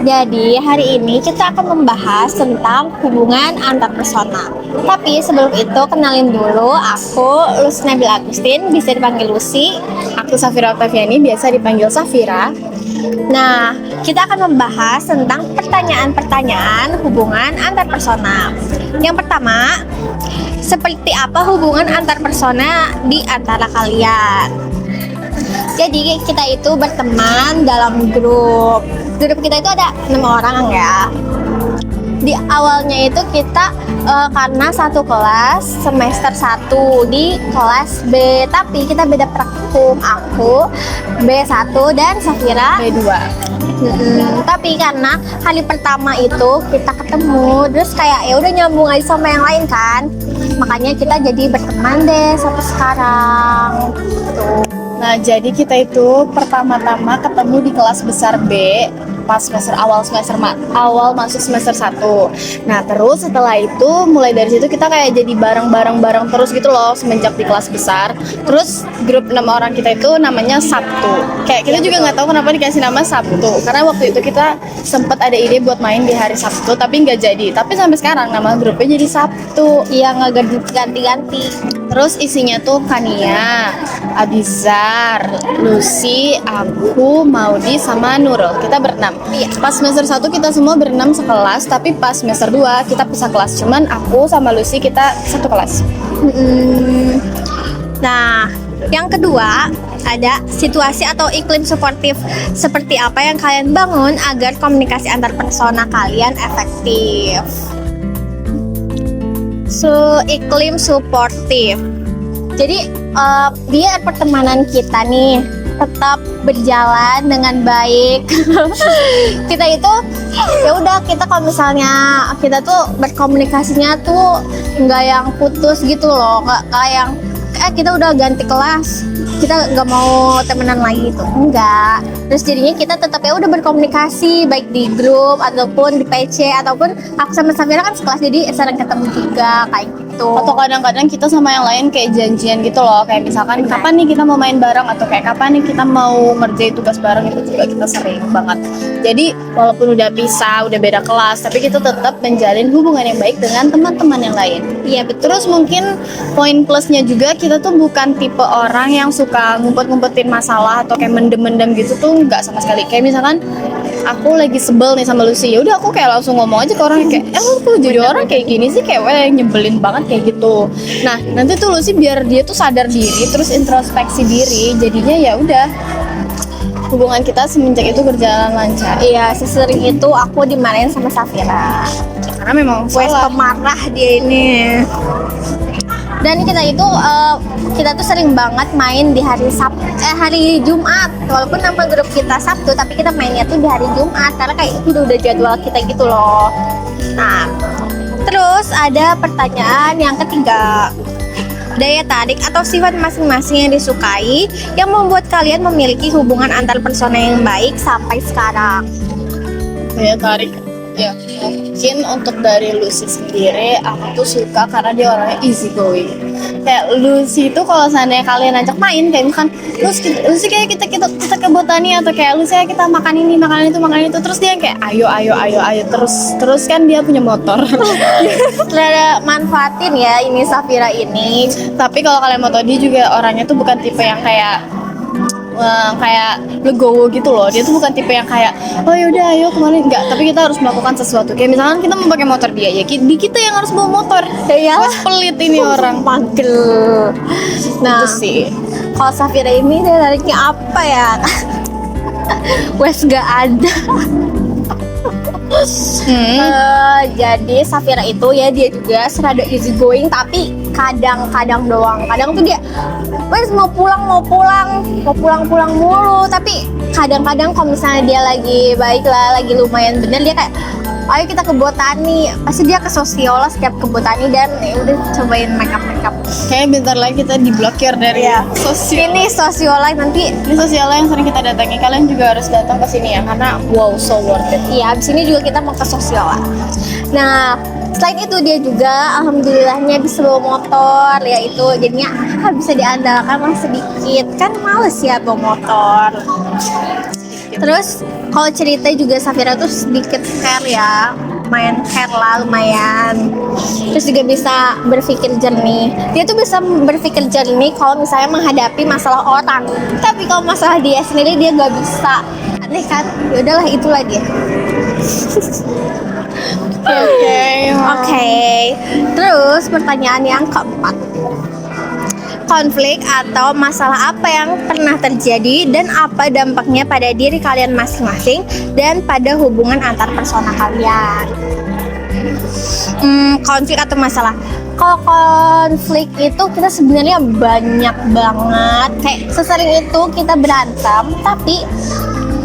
Jadi hari ini kita akan membahas tentang hubungan antar persona. Tapi sebelum itu kenalin dulu, aku Lucy Nabil Agustin, bisa dipanggil Lucy. Aku Safira Octaviani, biasa dipanggil Safira. Nah, kita akan membahas tentang pertanyaan-pertanyaan hubungan antar persona. Yang pertama, seperti apa hubungan antar persona di antara kalian? Jadi kita itu berteman dalam grup. Grup kita itu ada 6 orang ya. Di awalnya itu kita karena satu kelas semester 1 di kelas B, tapi kita beda praktikum. Aku B1 dan Safira B2. Tapi karena hari pertama itu kita ketemu, terus kayak ya udah nyambung aja sama yang lain kan, makanya kita jadi berteman deh sampai sekarang gitu. Nah, jadi kita itu pertama-tama ketemu di kelas besar B pas awal masuk semester 1. Nah, terus setelah itu mulai dari situ kita kayak jadi bareng terus gitu loh semenjak di kelas besar. Terus grup 6 orang kita itu namanya Sabtu. Kayak kita juga nggak tahu kenapa dikasih nama Sabtu. Karena waktu itu kita sempat ada ide buat main di hari Sabtu tapi nggak jadi. Tapi sampai sekarang nama grupnya jadi Sabtu. Iya, nggak ganti-ganti. Terus isinya tuh Kania, Abizar, Lucy, aku, Maudi, sama Nurul. Kita berenam. Pas semester 1 kita semua berenam sekelas, tapi pas semester 2 kita pisah kelas. Cuman aku sama Lucy kita satu kelas. Nah, yang kedua ada situasi atau iklim suportif. Seperti apa yang kalian bangun agar komunikasi antar persona kalian efektif? Iklim suportif. Jadi biar pertemanan kita nih tetap berjalan dengan baik. Kita itu ya udah, kita kalau misalnya kita tuh berkomunikasinya tuh nggak yang putus gitu loh, nggak kayak yang kita udah ganti kelas kita nggak mau temenan lagi gitu, enggak. Terus jadinya kita tetap ya udah berkomunikasi baik di grup ataupun di PC, ataupun aku sama Safira kan sekelas jadi sering ketemu juga kayak gitu. Atau kadang-kadang kita sama yang lain kayak janjian gitu loh, kayak misalkan kapan nih kita mau main bareng, atau kayak kapan nih kita mau ngerjain tugas bareng, itu juga kita sering banget. Jadi walaupun udah pisah, udah beda kelas, tapi kita tetap menjalin hubungan yang baik dengan teman-teman yang lain. Iya betul. Terus mungkin poin plusnya juga, kita tuh bukan tipe orang yang suka ngumpet-ngumpetin masalah atau kayak mendem-mendem gitu tuh, nggak sama sekali. Kayak misalkan aku lagi sebel nih sama Lucy, ya udah aku kayak langsung ngomong aja ke orang kayak, lu jadi orang kayak gini sih, kayak nyebelin banget kayak gitu. Nah, nanti tuh Lucy biar dia tuh sadar diri, terus introspeksi diri, jadinya ya udah hubungan kita semenjak itu berjalan lancar. Iya, sesering itu aku dimarahin sama Safira Karena memang salah. pemarah dia ini. Dan kita tuh sering banget main di hari hari Jumat. Walaupun nama grup kita Sabtu, tapi kita mainnya tuh di hari Jumat karena kayak itu udah jadwal kita gitu loh. Nah, terus ada pertanyaan yang ketiga. Daya tarik atau sifat masing-masing yang disukai yang membuat kalian memiliki hubungan antar persona yang baik sampai sekarang. Daya tarik ya, mungkin untuk dari Lucy sendiri, aku tuh suka karena dia orangnya easy going. Kayak Lucy itu kalau seandainya kalian ajak main, kayak misalkan Lucy kayak kita ke botani, atau kayak Lucy kayak kita makan ini makan itu, terus dia kayak ayo terus kan dia punya motor. Ada manfaatin ya ini Safira ini. Tapi kalau kalian mau tahu, dia juga orangnya tuh bukan tipe yang kayak legowo gitu loh. Dia tuh bukan tipe yang kayak oh yaudah ayo kemarin, enggak. Tapi kita harus melakukan sesuatu. Kayak misalkan kita mau pakai motor dia, ya kita yang harus bawa motor. Ya Wes pelit ini orang. Manggel. Nah, Itu sih. kalau Safira ini daya tariknya apa ya? Wes gak ada. Jadi Safira itu ya dia juga serada easy going, tapi kadang-kadang doang. Kadang tuh dia wes mau pulang mulu. Tapi kadang-kadang kalau misalnya dia lagi baik lah, lagi lumayan bener, dia kayak ayo kita ke botani. Pasti dia ke Sosiola setiap ke botani, dan ya udah cobain makeup. Kayaknya bentar lagi kita diblokir dari sosial. Ini Sosiola nanti. Ini sosial yang sering kita datangi. Kalian juga harus datang ke sini ya, karena wow, so worth it. Iya, abis ini juga kita mau ke Sosiola. Nah, selain itu dia juga alhamdulillahnya bisa bawa motor, ya itu jadinya bisa diandalkan lah sedikit. Kan males ya bawa motor. Terus kalau cerita juga Safira tuh sedikit care ya, lumayan care lah, lumayan. Terus juga bisa berpikir jernih. Dia tuh bisa berpikir jernih kalau misalnya menghadapi masalah orang. Tapi kalau masalah dia sendiri dia nggak bisa. Aneh kan? Ya udahlah, itulah dia. Oke. Terus pertanyaan yang keempat. Konflik atau masalah apa yang pernah terjadi dan apa dampaknya pada diri kalian masing-masing dan pada hubungan antar personal kalian. Konflik atau masalah. Kalau konflik itu kita sebenarnya banyak banget. Kayak sesering itu kita berantem, tapi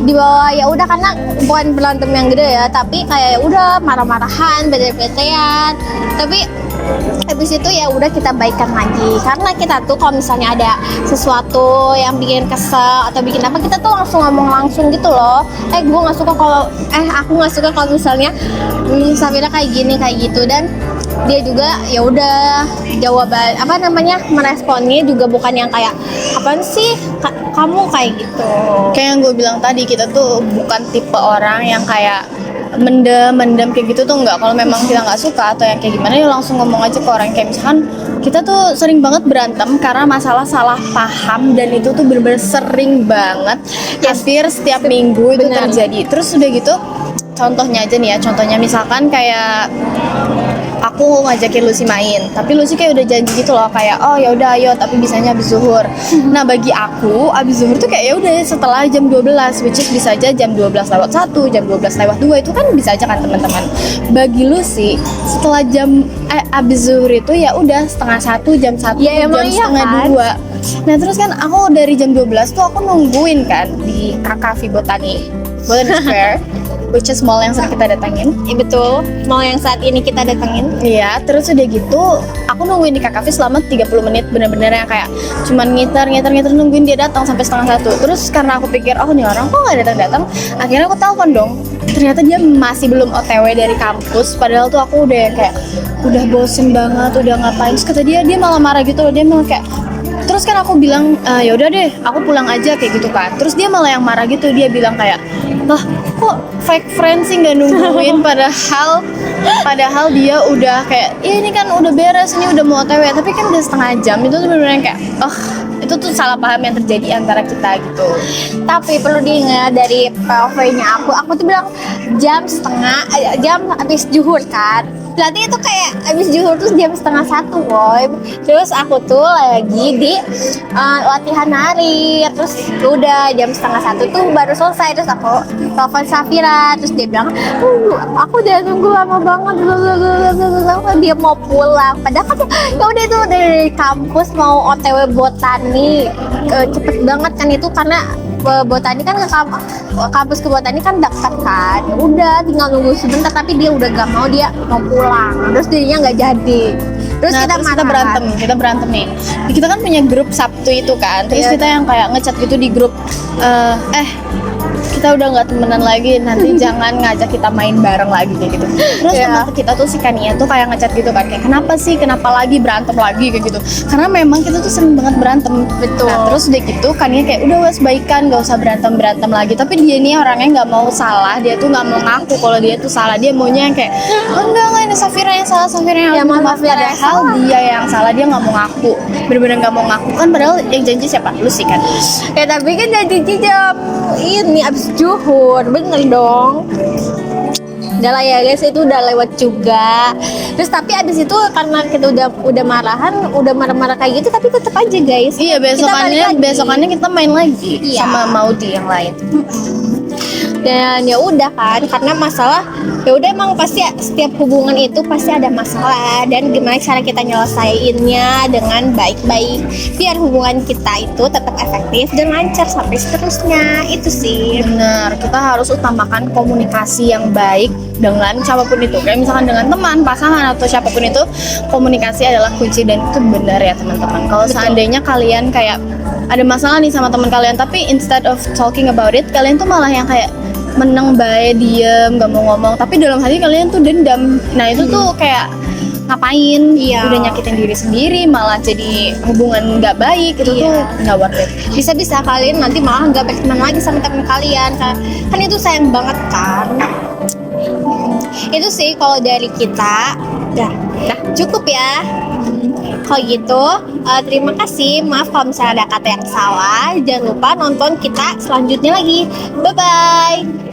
di bawah ya udah, karena bukan berantem yang gede ya, tapi kayak ya udah marah-marahan, bete-betean, tapi habis itu ya udah kita baikan lagi. Karena kita tuh kalau misalnya ada sesuatu yang bikin kesel atau bikin apa, kita tuh langsung ngomong langsung gitu loh. Gue nggak suka kalau aku nggak suka kalau misalnya Safira kayak gini kayak gitu, dan dia juga ya udah jawaban meresponnya juga bukan yang kayak apaan sih kamu kayak gitu. Kayak yang gue bilang tadi, kita tuh bukan tipe orang yang kayak mendem kayak gitu tuh enggak. Kalau memang kita nggak suka atau yang kayak gimana ya langsung ngomong aja ke orang. Kayak misalkan kita tuh sering banget berantem karena masalah salah paham, dan itu tuh bener-bener sering banget, hampir setiap minggu itu Benar. terjadi. Terus udah gitu, contohnya aja nih ya, contohnya misalkan kayak aku ngajakin Lucy main, tapi Lucy kayak udah janji gitu loh, kayak oh ya udah ayo, tapi bisanya abis zuhur. Nah bagi aku abis zuhur tuh kayak ya udah setelah jam 12, which is bisa aja jam 12:01, jam 12:02, itu kan bisa aja kan teman-teman. Bagi Lucy setelah jam abis zuhur itu ya udah 12:30, jam 1, Ya, jam emang iya setengah kan? 2. Nah terus kan aku dari jam 12 tuh aku nungguin kan di Kakafi Botani Square, which is mall yang sering kita datangin. Iya betul, mau yang saat ini kita datengin. Iya, terus udah gitu aku nungguin di Kak Cafe selama 30 menit, bener-bener yang kayak cuman ngiter nungguin dia datang sampai 12:30. Terus karena aku pikir oh nih orang kok nggak datang, akhirnya aku telepon dong. Ternyata dia masih belum OTW dari kampus, padahal tuh aku udah kayak udah bosen banget, udah ngapain. Terus kata dia malah marah gitu loh, dia malah kayak. Terus kan aku bilang ya udah deh, aku pulang aja kayak gitu kan. Terus dia malah yang marah gitu, dia bilang kayak, "Lah, kok fake friend sih nggak nungguin?" padahal dia udah kayak, "Ya ini kan udah beres, ini udah mau OTW, tapi kan udah setengah jam." Itu tuh bener-bener kayak, itu tuh salah paham yang terjadi antara kita gitu. Tapi perlu diingat dari POV-nya aku tuh bilang jam habis zuhur kan. Berarti itu kayak habis zuhur terus jam 12:30 boy. Terus aku tuh lagi di latihan nari. Terus udah jam 12:30 tuh baru selesai. Terus aku telepon Safira, terus dia bilang, aku udah nunggu lama banget, dia mau pulang. Padahal kan ya udah itu dari kampus mau OTW botani, cepet banget kan itu karena botani kan ke kampus ke botani kan dekat kan. Ya udah tinggal nunggu sebentar, tapi dia udah gak mau, dia mau pulang. Terus dirinya nggak jadi. Terus kita berantem nih. Kita kan punya grup Sabtu itu kan. Terus Iya. kita yang kayak ngechat gitu di grup, kita udah nggak temenan lagi, nanti jangan ngajak kita main bareng lagi kayak gitu. Terus Iya. teman kita tuh si Kania tuh kayak ngechat gitu kan, kayak kenapa lagi berantem lagi kayak gitu. Karena memang kita tuh sering banget berantem. Betul. Nah, terus udah gitu Kania kayak udah wes baikan, gak usah berantem lagi. Tapi dia nih orangnya nggak mau salah, dia tuh nggak mau ngaku kalau dia tuh salah. Dia maunya yang kayak enggak ini Safira yang salah, Safira yang Ya, harus maaf, maaf. Safira yang Padahal salah. dia yang salah, dia nggak mau ngaku, bener-bener nggak mau ngaku kan. Padahal yang janji siapa? Lu sih kan. Ya tapi kan jadi jam ini abis zuhur, bener dong. Udah lah ya guys, itu udah lewat juga. Terus tapi abis itu karena kita udah marahan, udah marah-marah kayak gitu, tapi tetap aja guys. Iya, Kita balik lagi. besokannya kita main lagi Iya. sama Maudi yang lain. Dan ya udah kan, karena masalah ya udah emang pasti setiap hubungan itu pasti ada masalah, dan gimana cara kita nyelesainnya dengan baik-baik biar hubungan kita itu tetap efektif dan lancar sampai seterusnya. Itu sih. Benar, kita harus utamakan komunikasi yang baik dengan siapapun itu. Kayak misalkan dengan teman, pasangan atau siapapun itu, komunikasi adalah kunci, dan itu benar ya teman-teman. Kalau Betul. seandainya kalian kayak ada masalah nih sama teman kalian, tapi instead of talking about it, kalian tuh malah yang kayak meneng bae, diem, gak mau ngomong, tapi dalam hati kalian tuh dendam. Nah itu tuh kayak ngapain, Iya. udah nyakitin diri sendiri, malah jadi hubungan nggak baik, itu tuh Iya. nggak worth it. Bisa-bisa kalian nanti malah nggak berteman lagi sama teman kalian kan itu sayang banget kan. Itu sih kalau dari kita. Dah cukup ya. Kalau gitu, terima kasih. Maaf kalau misalnya ada kata yang salah. Jangan lupa nonton kita selanjutnya lagi. Bye-bye.